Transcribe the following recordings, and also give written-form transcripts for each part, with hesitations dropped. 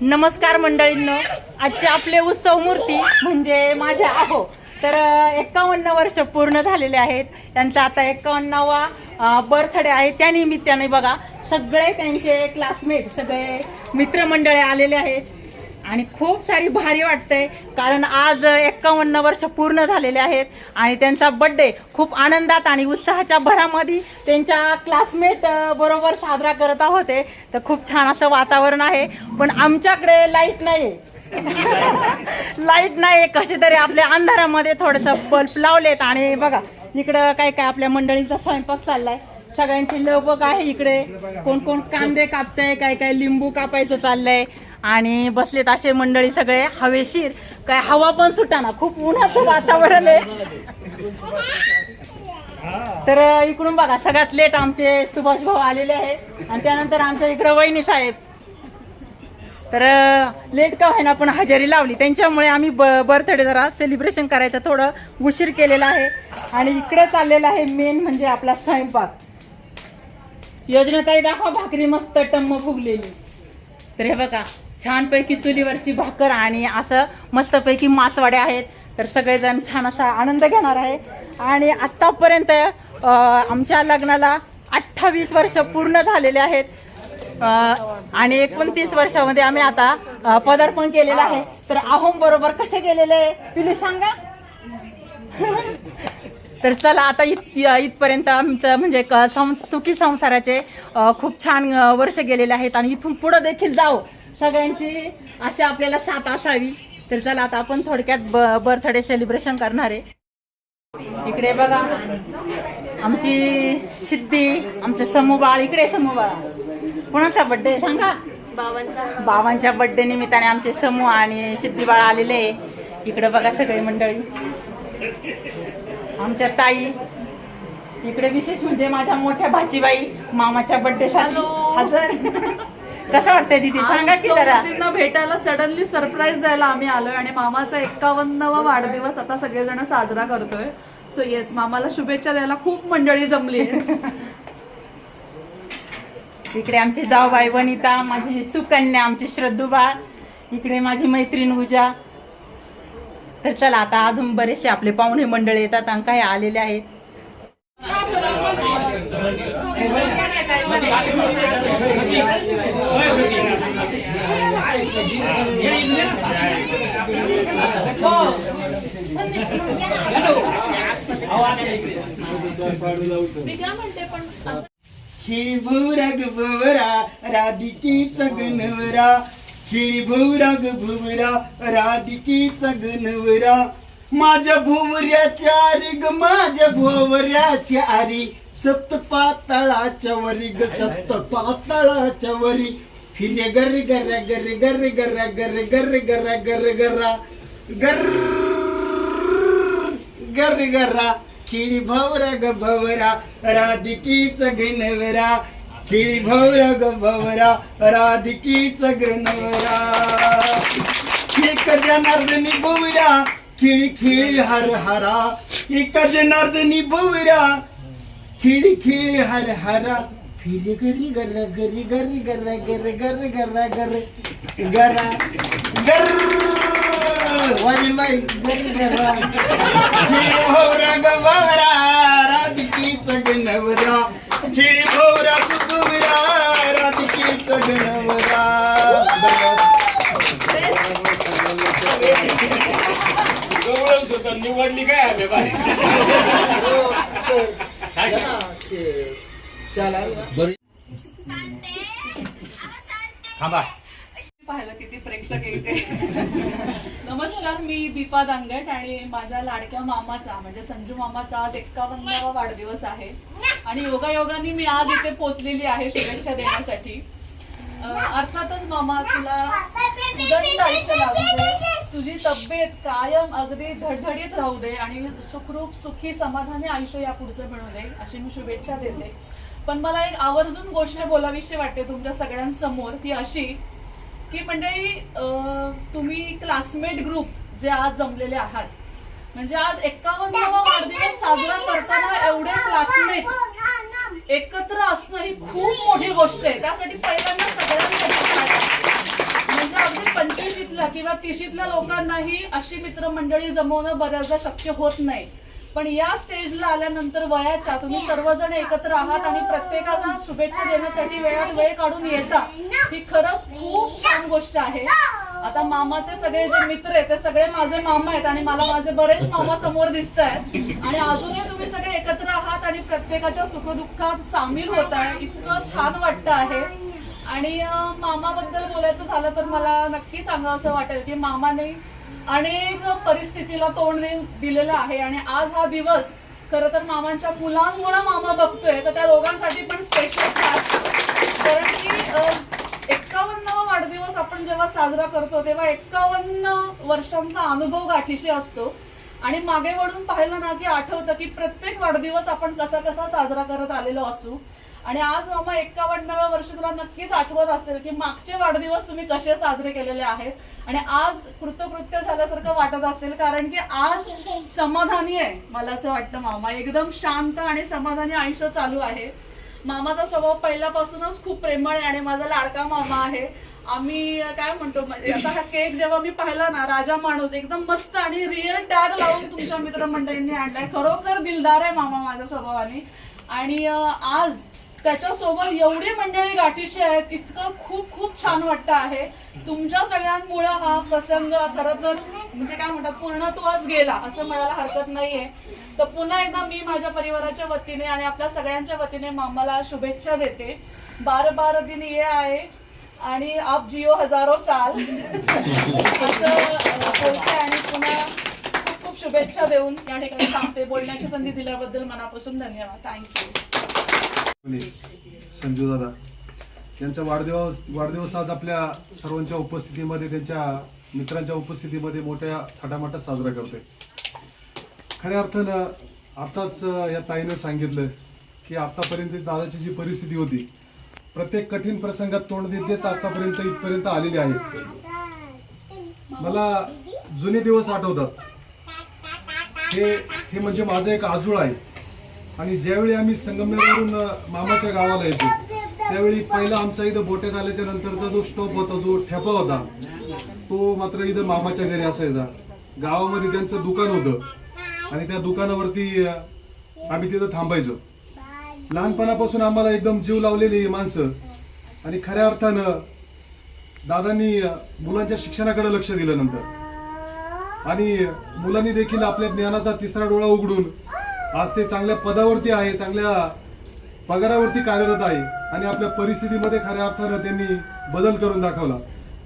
नमस्कार मंडळींनो, आजचे आपले उत्सव मूर्ती म्हणजे माझ्या आहो तर 51 वर्ष पूर्ण झालेले आहेत. त्यांचा आता 51वा बर्थडे आहे. त्या निमित्ताने बघा सगळे त्यांचे क्लासमेट सगळे मित्रमंडळी आलेले आहेत आणि खूप सारी भारी वाटतंय कारण आज 51 वर्ष पूर्ण झालेले आहेत आणि त्यांचा बर्थडे खूप आनंदात आणि उत्साहाच्या भरामध्ये त्यांच्या क्लासमेट बरोबर साजरा करत होते. तर खूप छान असं वातावरण आहे. पण आमच्याकडे लाईट नाही लाईट नाही. कसे तरी आपल्या अंधारामध्ये थोडंसं बल्ब लावलेत आणि बघा इकडं काय काय आपल्या मंडळींचा स्वयंपाक चाललाय. सगळ्यांची लगबग आहे. इकडे कोण कोण कांदे कापतंय, काय काय लिंबू कापायचं चाललंय आणि बसलेत असे मंडळी सगळे हवेशीर. काय हवा पण सुटाना, खूप उन्हाचं वातावरण आहे. तर इकडून बघा सगळ्यात लेट आमचे सुभाष भाऊ आलेले आहेत आणि त्यानंतर आमच्या इकडं वहिनी साहेब. तर लेट का व्हायना पण हजेरी लावली. त्यांच्यामुळे आम्ही बर्थडे जरा सेलिब्रेशन करायचं थोडं उशीर केलेला आहे. आणि इकडे चाललेला आहे मेन म्हणजे आपला स्वयंपाक. योजनाताई दाखवा भाकरी मस्त टम्म फुगलेली. तर हे बघा छानपैकी चुलीवरची भाकर आणि असं मस्तपैकी मासवड्या आहेत. तर सगळेजण छान असा आनंद घेणार आहे. आणि आत्तापर्यंत आमच्या लग्नाला 28 वर्ष पूर्ण झालेले आहेत आणि 29 वर्षामध्ये आम्ही आता पदार्पण केलेलं आहे. तर आहोम बरोबर कसे गेलेले पिलू सांगा. तर चला आता इथपर्यंत आमचं म्हणजे सुखी संसाराचे खूप छान वर्ष गेलेले आहेत आणि इथून पुढे देखील जाऊ सगळ्यांची अशी आपल्याला साथ असावी. तर चला आता आपण थोडक्यात बर्थडे सेलिब्रेशन करणार आहे. इकडे बघा आमची सिद्धी, आमचे समूह बाळ. इकडे समूह बाळ कोणाचा बर्थडे सांगा. बाबांच्या बर्थडे निमित्ताने आमचे समूह आणि सिद्धी बाळ आलेले आहे. इकडे बघा सगळे मंडळी. आमच्या ताई इकडे विशेष म्हणजे माझ्या मोठ्या भाचीबाई मामाच्या बर्थडे साठी हजर. कसं वाटतंय दीदी सांगा की जरा. भेटायला सडनली सरप्राईज द्यायला आम्ही आलोय आणि मामाचा 51वा वाढदिवस आता सगळेजण साजरा करतोय. सो येस, मामाला शुभेच्छा द्यायला खूप मंडळी जमली. इकडे आमची जाऊबाई वनिता, माझी सुकन्या, आमची श्रद्धूबाळ. इकडे माझी मैत्रीण उजा. तर चला आता अजून बरेचसे आपले पाहुणे मंडळी येतात आणि काही आलेले आहेत. खिळी भुवरा ग भुवरा राधिकीचा गणवरा. खिळी भुवरा ग भुवरा राधिकीचा गणवरा. माझ्या भुवऱ्याच्या आरी ग माझ्या भुवऱ्याच्या आरी. सप्त पाताळाच्या वरी ग सप्त पाताळाच्या वरी. फिरे गर्र गर्र गर्र गर्र गर्र गर्र गर्र गर्र गर्र गर्रा गर्र गर्र गर्रा. खिळी भवरा ग भवरा राधिकीच गणवरा. खिळी भवरा ग भवरा राधिकीच गणवरा. एक जनार्दनी भुवरा खिळी खिळी हर हरा. एक जनार्दनी भुवरा खिळी खिळी हर हरा. फिरे गरी गर्र गरी गरी गर्र गर्र गर्र गर्र गर्र गर्रा गर्र वाजीबाई गरी गर्रा. खिळी भवरा ग भवरा राधिकीच गणवरा. खिळी भवरा ग भवरा राधिकीच गणवरा. निवडली काय आले बाई. पाहिलं किती प्रेक्षक येते. नमस्कार, मी दीपा दांगट आणि माझ्या लाडक्या मामाचा म्हणजे संजू मामाचा आज 51वा वाढदिवस आहे आणि योगायोगाने मी आज इथे पोहोचलेली आहे शुभेच्छा देण्यासाठी. अर्थातच मामा तुला उदंड आयुष्य लाभू दे. तुझी तब्येत कायम अगदी धडधडीत राहू दे आणि सुखरूप सुखी समाधानी आयुष्य या पुढचं मिळू दे अशी मी शुभेच्छा देते. पण मला एक आवर्जून गोष्ट बोलावीशी वाटते तुमच्या सगळ्यांसमोर, ती अशी की मंडळी तुम्ही क्लासमेट ग्रुप जे आज जमलेले आहात म्हणजे आज 51वा वाढदिवस साजरा करताना एवढे क्लासमेट एकत्र असणं ही खूप मोठी गोष्ट आहे. त्यासाठी पहिल्यांदा सगळ्यांसाठी तिशीतल्या लोकांनाही अशी मित्रमंडळी जमवणं बऱ्याचदा शक्य होत नाही, पण या स्टेजला आल्यानंतर वयाच्या तुम्ही सर्वजण एकत्र आहात आणि प्रत्येकाला शुभेच्छा देण्यासाठी वेळात वेळ काढून येता, ही खरंच खूप छान गोष्ट आहे. आता मामाचे सगळे जे मित्र आहेत ते सगळे माझे मामा आहेत आणि मला माझे बरेच मामा समोर दिसत आहेत आणि अजूनही तुम्ही सगळे एकत्र आहात आणि प्रत्येकाच्या सुखदुःखात सामील होत आहे. इतकं छान वाटतं आहे. आणि मामाबद्दल बोलायचं झालं तर मला नक्की सांगावं असं वाटेल की मामाने अनेक परिस्थितीला तोंड दिलेलं आहे आणि आज हा दिवस खरं तर मामांच्या मुलांमुळे मामा बघतोय, तर त्या दोघांसाठी पण स्पेशल. कारण की 51वा वाढदिवस आपण जेव्हा साजरा करतो तेव्हा 51 वर्षांचा अनुभव गाठीशी असतो आणि मागे वळून पाहिलं ना की आठवतं की प्रत्येक वाढदिवस आपण कसा कसा साजरा करत आलेलो असू. आणि आज मामा 51व्या वर्ष तुला नक्कीच आठवत असेल की मागचे वाढदिवस तुम्ही कसे साजरे केलेले आहेत आणि आज कृतकृत्य झाल्यासारखं वाटत असेल, कारण की आज समाधानी आहे. मला असं वाटतं मामा एकदम शांत आणि समाधानी आयुष्य चालू आहे. मामाचा स्वभाव पहिल्यापासूनच खूप प्रेमळ आहे आणि माझा लाडका मामा आहे. आम्ही काय म्हणतो म्हणजे आता हा केक जेव्हा मी पाहिला ना, राजा माणूस एकदम मस्त आणि रिअल टॅग लावून तुमच्या मित्रमंडळींनी आणलाय. खरोखर दिलदार आहे मामा माझ्या स्वभावाने. आणि आज त्याच्यासोबत एवढी मंडळी गाठीशी आहेत, इतकं खूप खूप छान वाटतं आहे. तुमच्या सगळ्यांमुळे हा प्रसंग खरं तर म्हणजे काय म्हणतात पूर्णत्वास गेला असं म्हणायला हरकत नाहीये. तर पुन्हा एकदा मी माझ्या परिवाराच्या वतीने आणि आपल्या सगळ्यांच्या वतीने मामाला शुभेच्छा देते. 12 दिन ये आहे आणि आप जिओ हजारो साल असं बोलते आणि पुन्हा खूप खूप शुभेच्छा देऊन या ठिकाणी सांगते. बोलण्याची संधी दिल्याबद्दल मनापासून धन्यवाद. थँक्यू. संजू दादा यांचा वाढदिवस आज आपल्या सर्वांच्या उपस्थितीमध्ये, त्यांच्या मित्रांच्या उपस्थितीमध्ये मोठ्या थाटामाटात साजरा करतोय. खऱ्या अर्थानं आताच या ताईनं सांगितलं की आतापर्यंत दादाची जी परिस्थिती होती, प्रत्येक कठीण प्रसंगात तोंड देत देत आतापर्यंत इथपर्यंत आलेली आहे. मला जुने दिवस आठवतात. हे म्हणजे माझं एक आजूळ आहे. आणि ज्यावेळी आम्ही संगमनेरवरून मामाच्या गावाला यायचो त्यावेळी पहिला आमचा इथं बोट्यात आल्याच्या नंतरचा जो स्टॉप होता, जो ठेपा होता, तो मात्र इथं मामाच्या घरी असायचा. गावामध्ये त्यांचं दुकान होतं आणि त्या दुकानावरती आम्ही तिथं थांबायचो. लहानपणापासून आम्हाला एकदम जीव लावलेली माणसं. आणि खऱ्या अर्थानं दादांनी मुलांच्या शिक्षणाकडे लक्ष दिलं नंतर आणि मुलांनी देखील आपल्या ज्ञानाचा तिसरा डोळा उघडून आज ते चांगल्या पदावरती आहे, चांगल्या पगारावरती कार्यरत आहे आणि आपल्या परिस्थितीमध्ये खऱ्या अर्थानं त्यांनी बदल करून दाखवला.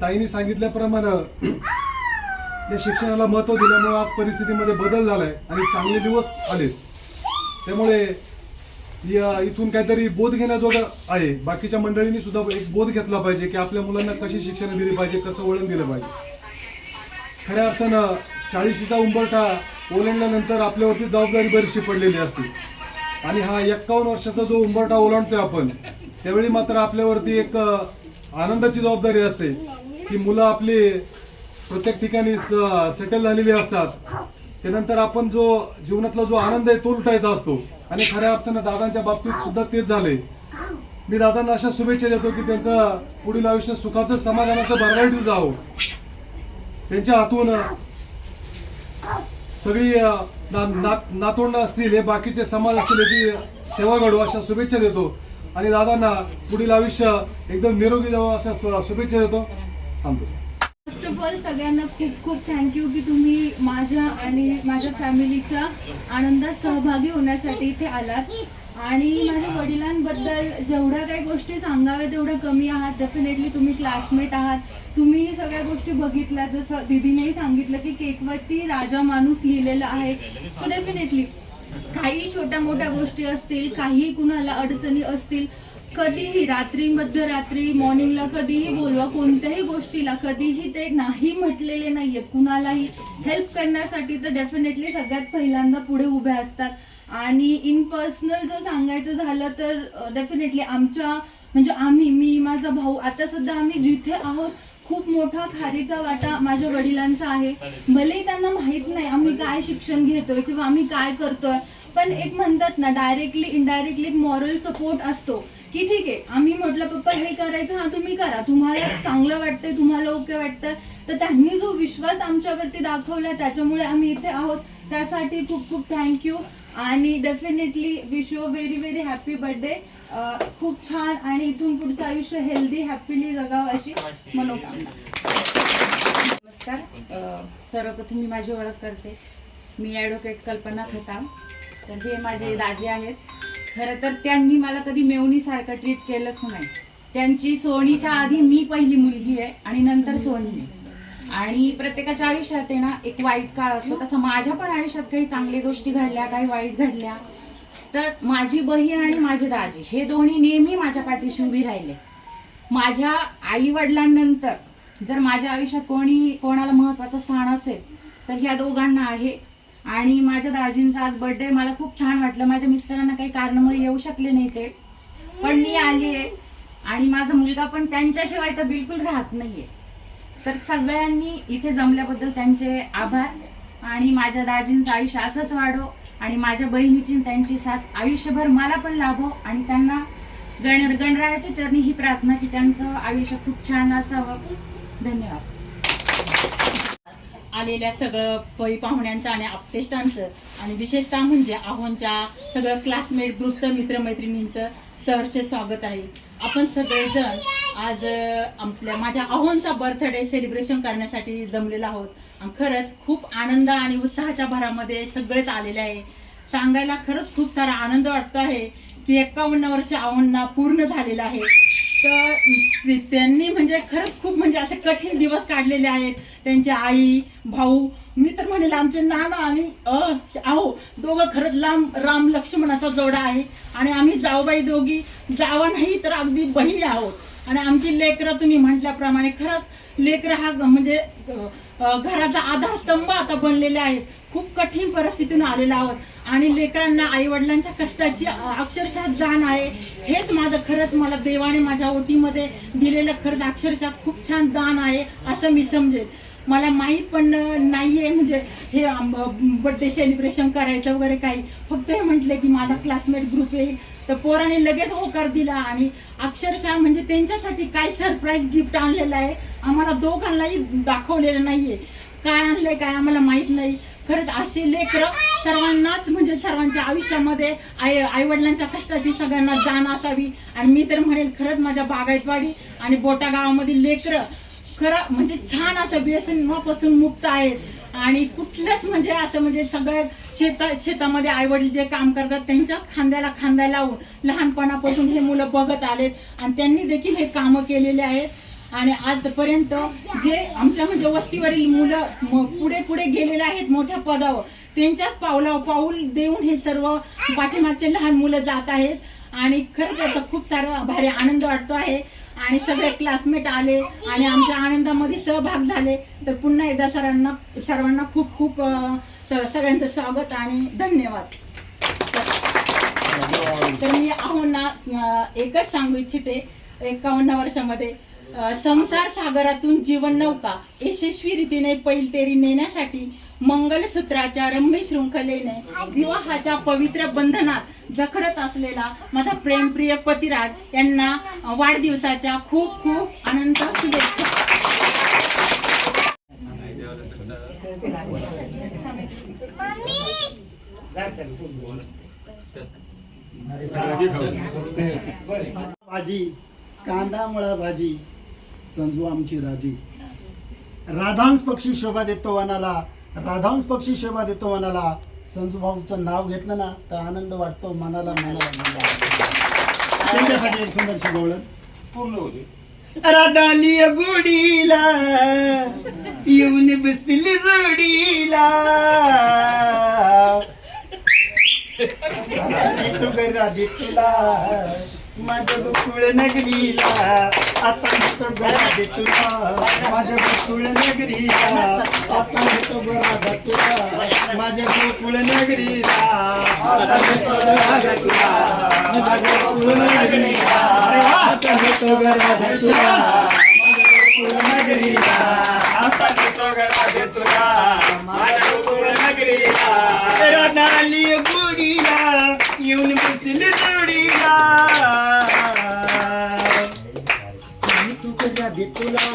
ताईंनी सांगितल्याप्रमाणे त्या शिक्षणाला महत्त्व दिल्यामुळे आज परिस्थितीमध्ये बदल झालाय आणि चांगले दिवस आले. त्यामुळे इथून काहीतरी बोध घेण्याजोगं आहे. बाकीच्या मंडळींनी सुद्धा एक बोध घेतला पाहिजे की आपल्या मुलांना कशी शिक्षण दिली पाहिजे, कसं वळण दिलं पाहिजे. खऱ्या अर्थानं 40शीचा उंबरठा ओलांडल्यानंतर आपल्यावरती जबाबदारी बरीचशी पडलेली असते आणि हा 51 वर्षाचा जो उंबरठा ओलांडतोय आपण, त्यावेळी मात्र आपल्यावरती एक आनंदाची जबाबदारी असते की मुलं आपली प्रत्येक ठिकाणी सेटल झालेली असतात. त्यानंतर आपण जो जीवनातला जो आनंद आहे तो लुटायचा असतो आणि खऱ्या अर्थानं दादांच्या बाबतीत सुद्धा तेच झाले. मी दादांना अशा शुभेच्छा देतो की त्यांचं पुढील आयुष्य सुखाचं समाधानाचं भरभराटीत जावं. त्यांच्या हातून सगळी नातवंड असतील, हे बाकीचे समाज असतील, याची सेवा घडो अशा शुभेच्छा देतो आणि दादांना पुढील आयुष्य एकदम निरोगी जावं अशा शुभेच्छा देतो. थांबतो. फर्स्ट ऑफ ऑल सगळ्यांना खूप खूप थँक्यू की तुम्ही माझ्या आणि माझ्या फॅमिलीच्या आनंदात सहभागी होण्यासाठी इथे आलात. आणि माझ्या वडिलांबद्दल जेवढ्या काही गोष्टी सांगाव्या तेवढ्या कमी आहात. डेफिनेटली तुम्ही क्लासमेट आहात, तुम्ही सगळ्या गोष्टी बघितल्या. जसं दीदीनेही सांगितलं की केकवरती राजा माणूस लिहिलेला आहे. सो डेफिनेटली काही छोट्या मोठ्या गोष्टी असतील, काही कुणाला अडचणी असतील, कधीही रात्री, मध्यरात्री, मॉर्निंगला कधीही बोलवा, कोणत्याही गोष्टीला कधीही ते नाही म्हटलेले नाहीयेत. कुणालाही हेल्प करण्यासाठी तर डेफिनेटली सगळ्यात पहिल्यांदा पुढे उभे असतात. आणि इन पर्सनल जर सांगायचं झालं तर डेफिनेटली आमच्या म्हणजे मी माझा भाऊ आता सध्या आम्ही जिथे आहोत खूप मोठा खारीचा वाटा माझ्या वडिलांचा आहे. भलेही त्यांना माहित नाही आम्ही काय शिक्षण घेतोय किंवा आम्ही काय करतोय, पण एक म्हणतात ना डायरेक्टली इनडायरेक्टली एक मॉरल सपोर्ट असतो की ठीक आहे आम्ही म्हटलं पप्पा हे करायचं, हा तुम्ही करा, तुम्हाला चांगलं वाटतंय, तुम्हाला ओके वाटतं तर त्यांनी जो विश्वास आमच्यावरती दाखवला त्याच्यामुळे आम्ही इथे आहोत, त्यासाठी खूप खूप थँक्यू. आणि definitely wish you very very happy birthday. खूप छान आणि इथून पुढचं आयुष्य हेल्दी हॅपीली जगावं अशी मनोकामना. नमस्कार. सर्वप्रथम मी माझी ओळख करते. मी ॲडव्होकेट कल्पना खताळ. तर हे माझे दाजी आहेत. खरं तर त्यांनी मला कधी मेवणीसारखं ट्रीट केलंच नाही. त्यांची सोनीच्या आधी मी पहिली मुलगी आहे आणि नंतर सोनी. आणि प्रत्येकाच्या आयुष्यात आहे ना एक वाईट काळ असतो, तसं माझ्या पण आयुष्यात काही चांगल्या गोष्टी घडल्या, काही वाईट घडल्या. तर माझी बहीण आणि माझे दाजी हे दोन्ही नेहमी माझ्या पाठीशी उभी राहिले. माझ्या आई वडिलांनंतर जर माझ्या आयुष्यात कोणाला महत्त्वाचं स्थान असेल तर ह्या दोघांना आहे. आणि माझ्या दाजींचा आज बर्थडे मला खूप छान वाटलं. माझ्या मिस्टरांना काही कारणामुळे येऊ शकले नाही ते, पण मी आली आहे. आणि माझा मुलगा पण त्यांच्याशिवाय तर बिलकुल राहत नाहीये. तर सगळ्यांनी इथे जमल्याबद्दल त्यांचे आभार. आणि माझ्या दाजींचं आयुष्य असंच वाढो आणि माझ्या बहिणीची त्यांची साथ आयुष्यभर मला पण लाभो. आणि त्यांना गणरायाच्या चरणी ही प्रार्थना की त्यांचं आयुष्य खूप छान असावं. धन्यवाद. आलेल्या सगळं पै पाहुण्यांचं आणि आप्तेष्टांचं आणि विशेषतः म्हणजे आहोंच्या सगळं क्लासमेट ग्रुपचं मित्रमैत्रिणींचं सहर्ष स्वागत आहे. आपण सगळेजण आज माझ्या आहोंचा बर्थडे सेलिब्रेशन करण्यासाठी जमलेलो आहोत. आणि खरंच खूप आनंद आणि उत्साहाच्या भरामध्ये सगळेच आलेले आहे. सांगायला खरंच खूप सारा आनंद वाटतो आहे की 51 वर्ष आहोंना पूर्ण झालेलं आहे. तर त्यांनी म्हणजे खरंच खूप म्हणजे असे कठीण दिवस काढलेले आहेत. त्यांची आई भाऊ, मी तर म्हणेल आमचे नाना आणि आहो दोघं खरंच राम लक्ष्मणाचा जोडा आहे. आणि आम्ही जाऊबाई दोघी जावा नाही तर अगदी बहिणी आहोत. आणि आमची लेकरं तुम्ही म्हटल्याप्रमाणे खरंच लेकरं हा म्हणजे घराचा आधारस्तंभ आता बनलेले आहेत. खूप कठीण परिस्थितीतून आलेलो आहोत आणि लेकरांना आई वडिलांच्या कष्टाची अक्षरशः जाण आहे. हेच माझं खरंच मला देवाने माझ्या ओटीमध्ये दिलेलं खरंच अक्षरशः खूप छान दान आहे असं मी समजेल. मला माहीत पण नाहीये म्हणजे हे बर्थडे सेलिब्रेशन करायचं वगैरे काही. फक्त हे म्हटले की माझा क्लासमेट ग्रुप येईल तर पोराने लगेच होकार दिला. आणि अक्षरशः म्हणजे त्यांच्यासाठी काय सरप्राईज गिफ्ट आणलेलं आहे आम्हाला दोघांनाही दाखवलेलं नाहीये. काय आणलंय काय आम्हाला माहित नाही. खरंच असे लेकरं सर्वांनाच म्हणजे सर्वांच्या आयुष्यामध्ये आई वडिलांच्या कष्टाची सगळ्यांना जाण असावी. आणि मी तर म्हणेल खरंच माझ्या बागायतवाडी आणि बोटा गावामधील लेकरं खरं म्हणजे छान असं व्यसनापासून मुक्त आहेत. आणि कुठलंच म्हणजे असं म्हणजे सगळ्या शेतामध्ये आई वडील जे काम करतात त्यांच्याच खांद्याला खांदा लावून लहानपणापासून हे मुलं बघत आलेत आणि त्यांनी देखील हे कामं केलेले आहेत. आणि आजपर्यंत जे आमच्या म्हणजे वस्तीवरील मुलं पुढे पुढे गेलेले आहेत मोठ्या पदावर, त्यांच्याच पाऊल देऊन हे सर्व पाठीमागचे लहान मुलं जात आहेत. आणि खरंच याचा खूप सारा भारी आनंद वाटतो आहे. आणि सगळे क्लासमेट आले आणि आमच्या आनंदामध्ये सहभाग झाले. तर पुन्हा एकदा सर्वांना खूप खूप सगळ्यांचं स्वागत आणि धन्यवाद. तर मी आहोंना एकच सांगू इच्छिते, 51 वर्षामध्ये संसार सागरातून जीवन नौका यशस्वी रीतीने पैलतेरी नेण्यासाठी मंगलसूत्राच्या रम्य शृंखलेने विवाहाच्या पवित्र बंधनात जखडत असलेला माझा प्रेमप्रिय पतिराज यांना वाढदिवसाच्या खूप खूप अनंत शुभेच्छा. भाजी कांदा मुळा भाजी संजू आमची राजी. राधांश पक्षी शोभा देतो वनाला, राधांश पक्षी शोभा देतो वनाला. संजू भाऊचं नाव घेतलं ना तर आनंद वाटतो मनाला त्यांच्यासाठी एक सुंदरशी गवळण पूर्ण होते. राधाली गुडीला येऊन बसली जोडीला, तू राधी तुला माझ्या गोकुळ नगरीला. आता येतो राधे तुला माझ्या गोकुळ नगरीला. आता येतो राधा तुला माझ्या गोकुळ नगरीला. आता येतो राधा तुला माझ्या गोकुळ नगरीला. आता येतो राधा तुला माझ्या गोकुळ नगरीला. आता येतो राधे तुला माझ्या गोकुळ नगरीला. राधाली गुडीला येऊन बसली जोडीला, तू राधे तुला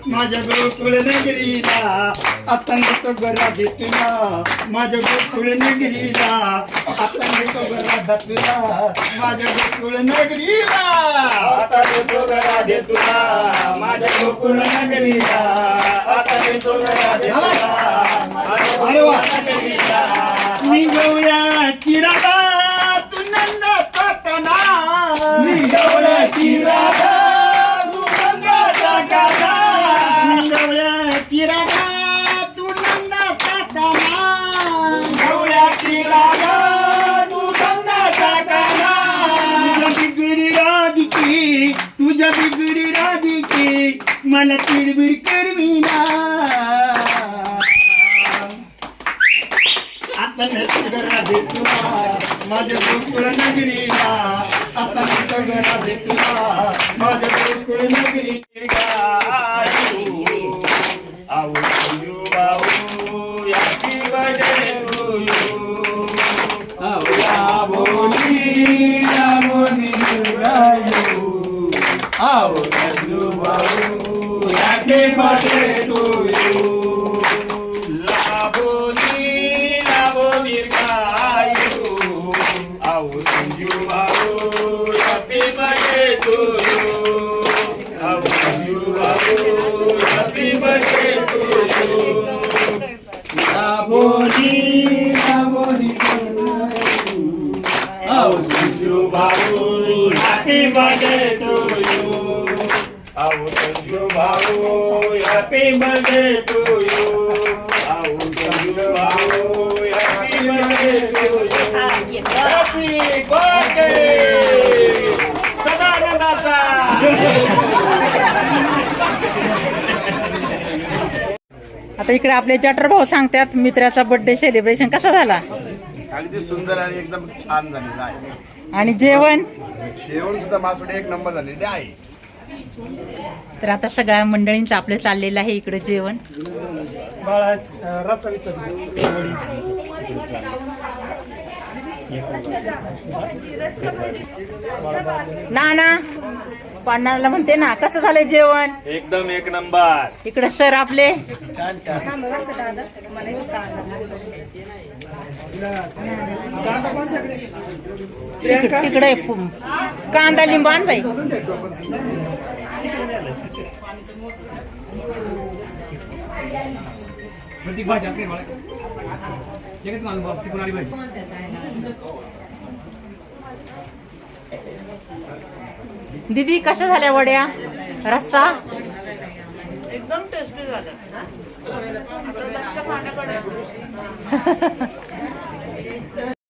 माझ्या गोकुळ नगरीला आता नेतो राधे तुला माझ्या गोकुळ नगरीला आता नेतो राधा तुला माझ्या गोकुळ नगरीला आता नेतो राधे तुला माझ्या गोकुळ नगरीला आता नेतो राधे तुला माझ्या नगरीला मी गवळ्याची राधा तू नंदाचा काना मी गवळ्याची राधा तू नंदाचा काना मी गवळ्याची राधा तू नंदाचा काना गवळ्याची राधा तू नंदाचा काना तुझ्या बिगडी राधिके तुझ्या बिगडी राधिके मला तिडबिड करविना आता नेतो राधे तुला माझ्या गोकुळ नगरीला आता नेतो राधे तुला माझ्या गोकुळ नगरी Happy birthday to you. Our Sanju Babu, happy birthday to you. Our Sanju Babu, happy birthday to you. Happy birthday, Sadananda. आता इकडे आपले जटर भाऊ सांगतात मित्राचा बर्थडे सेलिब्रेशन कसा झाला अगदी सुंदर आणि एकदम छान झालेलं आहे. आणि जेवण जेवण सुद्धा मासवडी एक नंबर झालेले आहे. तर आता सगळ्या मंडळींचं आपलं चाललेलं आहे इकडे जेवण ना पाण्याला म्हणते ना कसं झालंय जेवण एकदम एक नंबर. इकडे सर आपले तिकडे कांदा लिंबू आण बाई दीदी कशा झाल्या वड्या रस्सा एकदम टेस्टी झालं. लक्ष खाण्याकडे